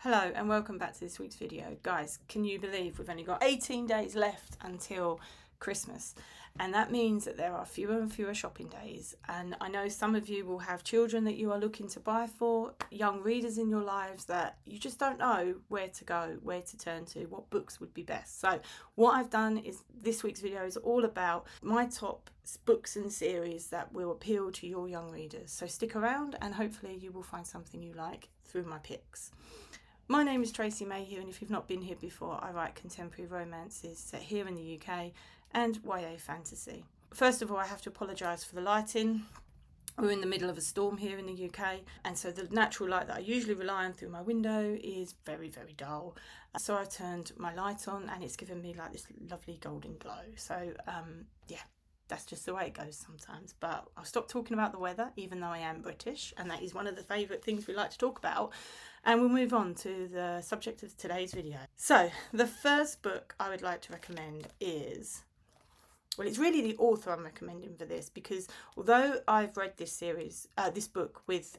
Hello and welcome back to this week's video. Guys, can you believe we've only got 18 days left until Christmas? And that means that there are fewer and fewer shopping days. And I know some of you will have children that you are looking to buy for, young readers in your lives that you just don't know where to go, where to turn to, what books would be best. So what I've done is this week's video is all about my top books and series that will appeal to your young readers. So stick around and hopefully you will find something you like through my picks. My name is Tracy Mayhew, and if you've not been here before, I write contemporary romances set here in the UK and YA fantasy. First of all, I have to apologise for the lighting. We're in the middle of a storm here in the UK, and so the natural light that I usually rely on through my window is very, very dull. So I turned my light on and it's given me like this lovely golden glow. So yeah, that's just the way it goes sometimes. But I'll stop talking about the weather, even though I am British, and that is one of the favourite things we like to talk about. And we'll move on to the subject of today's video. So the first book I would like to recommend is, well, it's really the author I'm recommending for this, because although I've read this series, this book with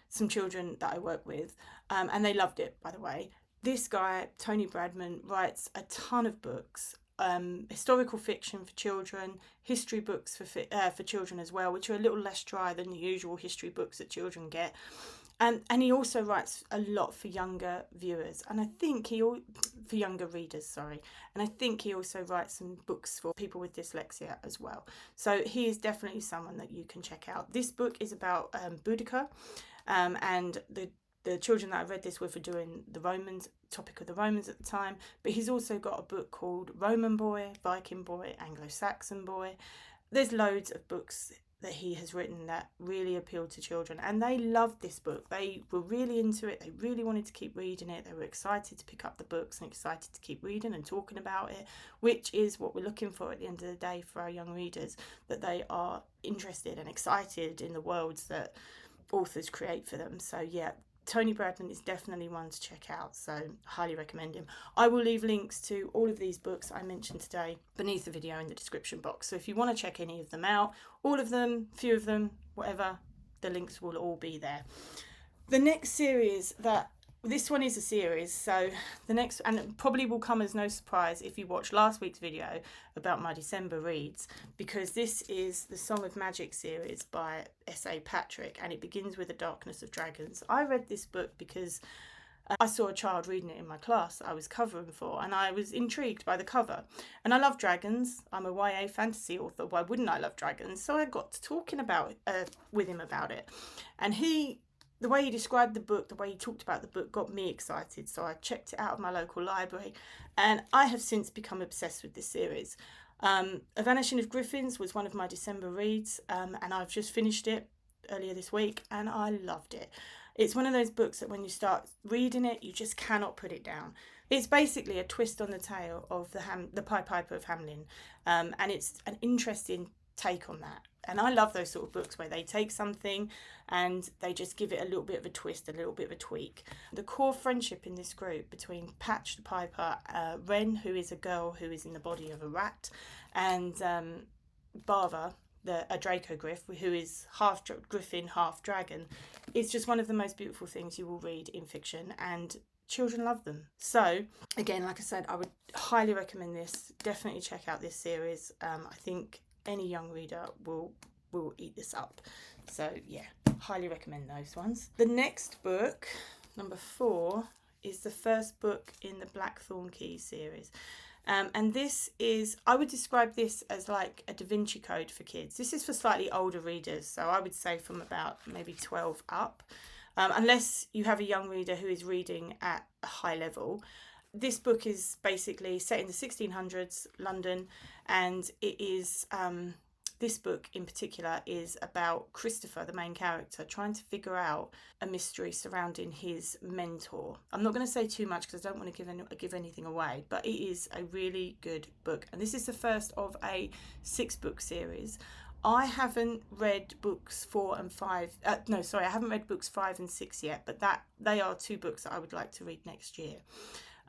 some children that I work with, and they loved it, by the way, this guy, Tony Bradman, writes a ton of books. Historical fiction for children, history books for children as well, which are a little less dry than the usual history books that children get. And he also writes a lot for younger viewers, and I think for younger readers, sorry. And I think he also writes some books for people with dyslexia as well. So he is definitely someone that you can check out. This book is about Boudica, and the children that I read this with were doing the Romans, topic of the Romans at the time. But he's also got a book called Roman Boy, Viking Boy, Anglo-Saxon Boy. There's loads of books that he has written that really appealed to children, and they loved this book. They were really into it. They really wanted to keep reading it. They were excited to pick up the books and excited to keep reading and talking about it, which is what we're looking for at the end of the day for our young readers, that they are interested and excited in the worlds that authors create for them. So yeah, Tony Bradman is definitely one to check out, so highly recommend him. I will leave links to all of these books I mentioned today beneath the video in the description box. So if you want to check any of them out, all of them, few of them, whatever, the links will all be there. The next series this one is a series, so the next, and it probably will come as no surprise if you watched last week's video about my December reads, because this is the Song of Magic series by S.A. Patrick, and it begins with The Darkness of Dragons. I read this book because I saw a child reading it in my class that I was covering for, and I was intrigued by the cover. And I love dragons. I'm a YA fantasy author. Why wouldn't I love dragons? So I got to talking with him about it, and the way he described the book, the way he talked about the book got me excited. So I checked it out of my local library, and I have since become obsessed with this series. A Vanishing of Griffins was one of my December reads, and I've just finished it earlier this week, and I loved it. It's one of those books that when you start reading it, you just cannot put it down. It's basically a twist on the tale of the Pied Piper of Hamelin, and it's an interesting take on that. And I love those sort of books where they take something and they just give it a little bit of a twist, a little bit of a tweak. The core friendship in this group between Patch the Piper, Wren, who is a girl who is in the body of a rat, and Bava, a Dracogryph, who is half griffin, half dragon, is just one of the most beautiful things you will read in fiction, and children love them. So again, like I said, I would highly recommend this. Definitely check out this series. I think any young reader will eat this up. So yeah, highly recommend those ones. The next book, number 4, is the first book in the Blackthorn Key series. And this is, I would describe this as like a Da Vinci Code for kids. This is for slightly older readers, so I would say from about maybe 12 up, unless you have a young reader who is reading at a high level. This book is basically set in the 1600s London, and it is this book in particular is about Christopher, the main character, trying to figure out a mystery surrounding his mentor. I'm not going to say too much because I don't want to give anything away, but it is a really good book, and this is the first of a 6-book series. I haven't read books 4 and 5. I haven't read books 5 and 6 yet, but they are 2 books that I would like to read next year.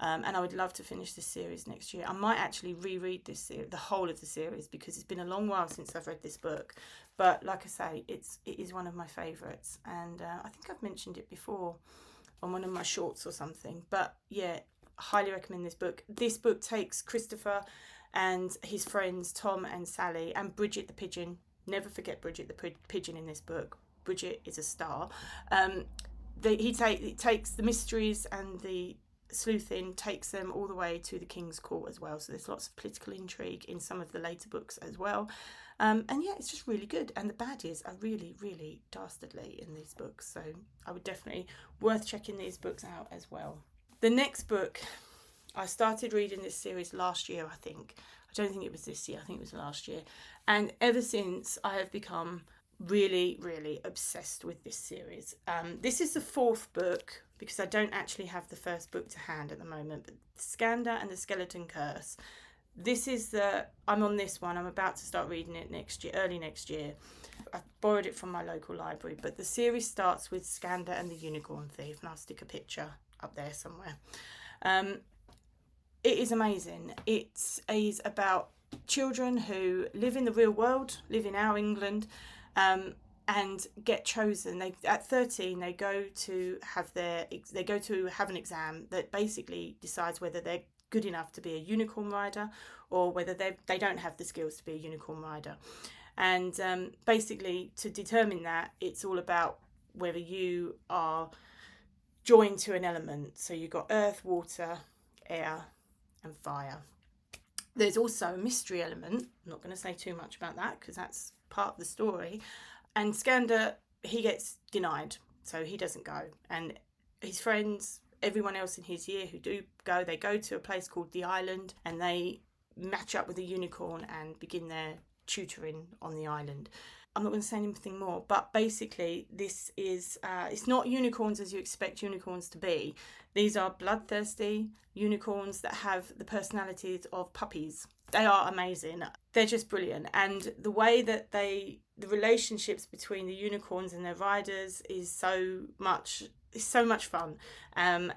And I would love to finish this series next year. I might actually reread this series, the whole of the series, because it's been a long while since I've read this book. But like I say, it is one of my favourites, and I think I've mentioned it before on one of my shorts or something. But yeah, highly recommend this book. This book takes Christopher and his friends Tom and Sally and Bridget the pigeon. Never forget Bridget the pigeon in this book. Bridget is a star. He takes the mysteries and the sleuthing, takes them all the way to the King's Court as well. So there's lots of political intrigue in some of the later books as well. And yeah, it's just really good. And the baddies are really, really dastardly in these books. So I would definitely worth checking these books out as well. The next book, I started reading this series last year, I think. I don't think it was this year. I think it was last year. And ever since, I have become really, really obsessed with this series. This is the fourth book because I don't actually have the first book to hand at the moment. But Skandar and the Skeleton Curse. This is I'm on this one. I'm about to start reading it next year, early next year. I borrowed it from my local library. But the series starts with Skandar and the Unicorn Thief. And I'll stick a picture up there somewhere. It is amazing. It is about children who live in the real world, live in our England, and get chosen. At 13 they go to have an exam that basically decides whether they're good enough to be a unicorn rider or whether they don't have the skills to be a unicorn rider. And basically to determine that, it's all about whether you are joined to an element. So you've got earth, water, air and fire. There's also a mystery element. I'm not going to say too much about that because that's part of the story. And Skandar, he gets denied, so he doesn't go. And his friends, everyone else in his year who do go, they go to a place called the Island and they match up with a unicorn and begin their tutoring on the island. I'm not going to say anything more, but basically this is, it's not unicorns as you expect unicorns to be. These are bloodthirsty unicorns that have the personalities of puppies. They are amazing. They're just brilliant. And the way that the relationships between the unicorns and their riders is so much fun. And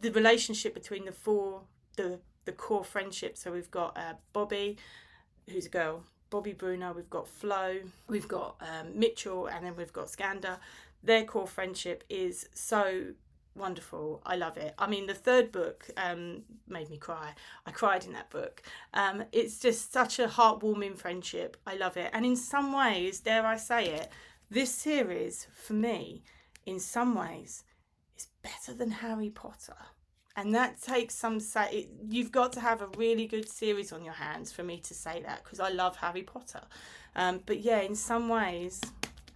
the relationship between the core friendship. So we've got Bobby, who's a girl, Bobby Bruno, we've got Flo, we've got Mitchell, and then we've got Skandar. Their core friendship is so wonderful. I love it. I mean, the third book made me cry. I cried in that book. It's just such a heartwarming friendship. I love it. And in some ways, dare I say it, this series, for me, in some ways, is better than Harry Potter. And that takes some you've got to have a really good series on your hands for me to say that, because I love Harry Potter. But yeah, in some ways,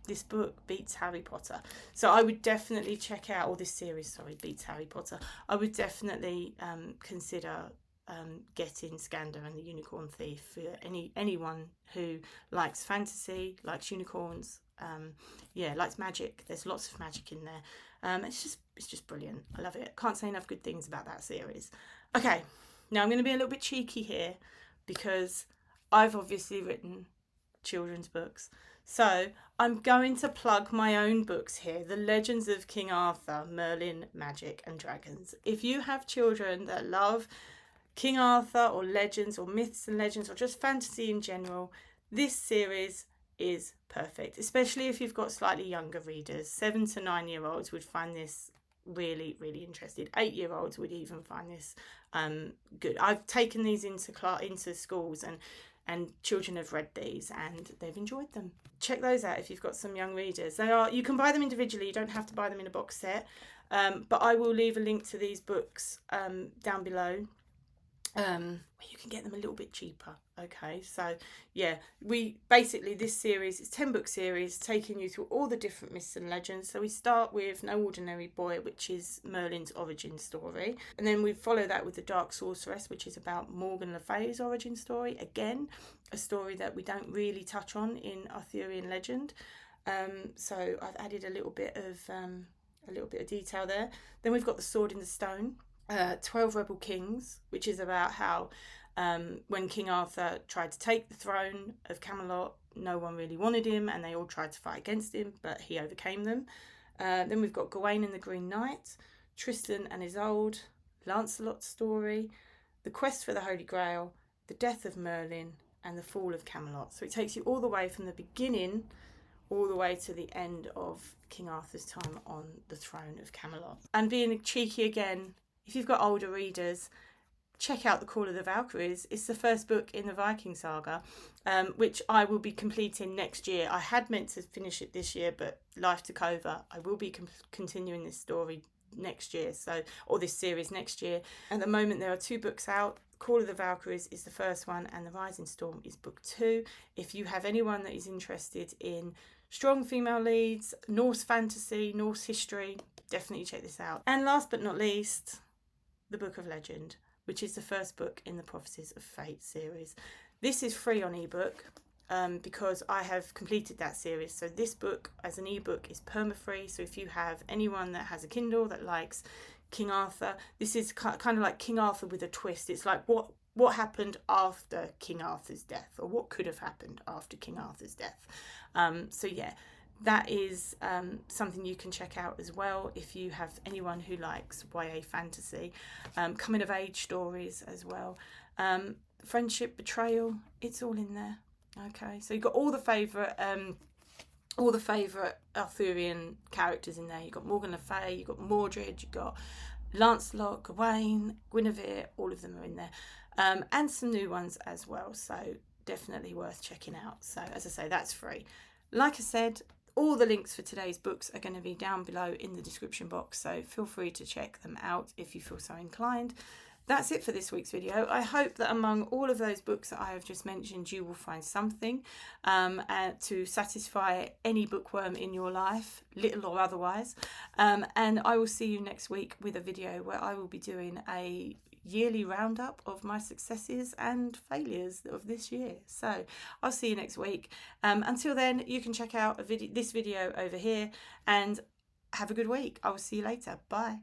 this book beats Harry Potter. So I would definitely check out, or this series, beats Harry Potter. I would definitely consider getting Skandar and the Unicorn Thief for anyone who likes fantasy, likes unicorns, likes magic. There's lots of magic in there. It's just brilliant. I love it. Can't say enough good things about that series. Okay, now I'm going to be a little bit cheeky here because I've obviously written children's books. So I'm going to plug my own books here. The Legends of King Arthur, Merlin, Magic and Dragons. If you have children that love King Arthur or legends or myths and legends or just fantasy in general, this series is perfect, especially if you've got slightly younger readers. 7 to 9 year olds would find this really, really interesting. 8-year-olds would even find this good. I've taken these into schools and children have read these and they've enjoyed them. Check those out if you've got some young readers. You can buy them individually, you don't have to buy them in a box set, but I will leave a link to these books down below, where you can get them a little bit cheaper. Okay, so yeah, this series is 10-book series taking you through all the different myths and legends. So we start with No Ordinary Boy, which is Merlin's origin story, and then we follow that with The Dark Sorceress, which is about Morgan Le Fay's origin story. Again, a story that we don't really touch on in Arthurian legend. So I've added a little bit of detail there. Then we've got The Sword in the Stone, 12 Rebel Kings, which is about how when King Arthur tried to take the throne of Camelot, no one really wanted him and they all tried to fight against him, but he overcame them. Then we've got Gawain and the Green Knight, Tristan and Isolde, Lancelot's story, The Quest for the Holy Grail, The Death of Merlin and The Fall of Camelot. So it takes you all the way from the beginning all the way to the end of King Arthur's time on the throne of Camelot. And being cheeky again, if you've got older readers, check out The Call of the Valkyries. It's the first book in the Viking saga, which I will be completing next year. I had meant to finish it this year, but life took over. I will be continuing this story next year, or this series next year. At the moment, there are 2 books out. Call of the Valkyries is the first one, and The Rising Storm is book 2. If you have anyone that is interested in strong female leads, Norse fantasy, Norse history, definitely check this out. And last but not least, The Book of Legend, which is the first book in the Prophecies of Fate series. This is free on ebook because I have completed that series. So this book as an ebook is perma-free. So if you have anyone that has a Kindle that likes King Arthur, this is kind of like King Arthur with a twist. It's like what happened after King Arthur's death, or what could have happened after King Arthur's death. So yeah, that is something you can check out as well if you have anyone who likes YA fantasy, coming of age stories as well, friendship, betrayal, it's all in there. Okay, so you've got all the favourite Arthurian characters in there. You've got Morgan Le Fay, you've got Mordred, you've got Lancelot, Gawain, Guinevere, all of them are in there, and some new ones as well, so definitely worth checking out. So as I say, that's free. Like I said, all the links for today's books are going to be down below in the description box, so feel free to check them out if you feel so inclined. That's it for this week's video. I hope that among all of those books that I have just mentioned, you will find something to satisfy any bookworm in your life, little or otherwise. And I will see you next week with a video where I will be doing a yearly roundup of my successes and failures of this year. So I'll see you next week. Until then, you can check out this video over here, and have a good week. I will see you later. Bye.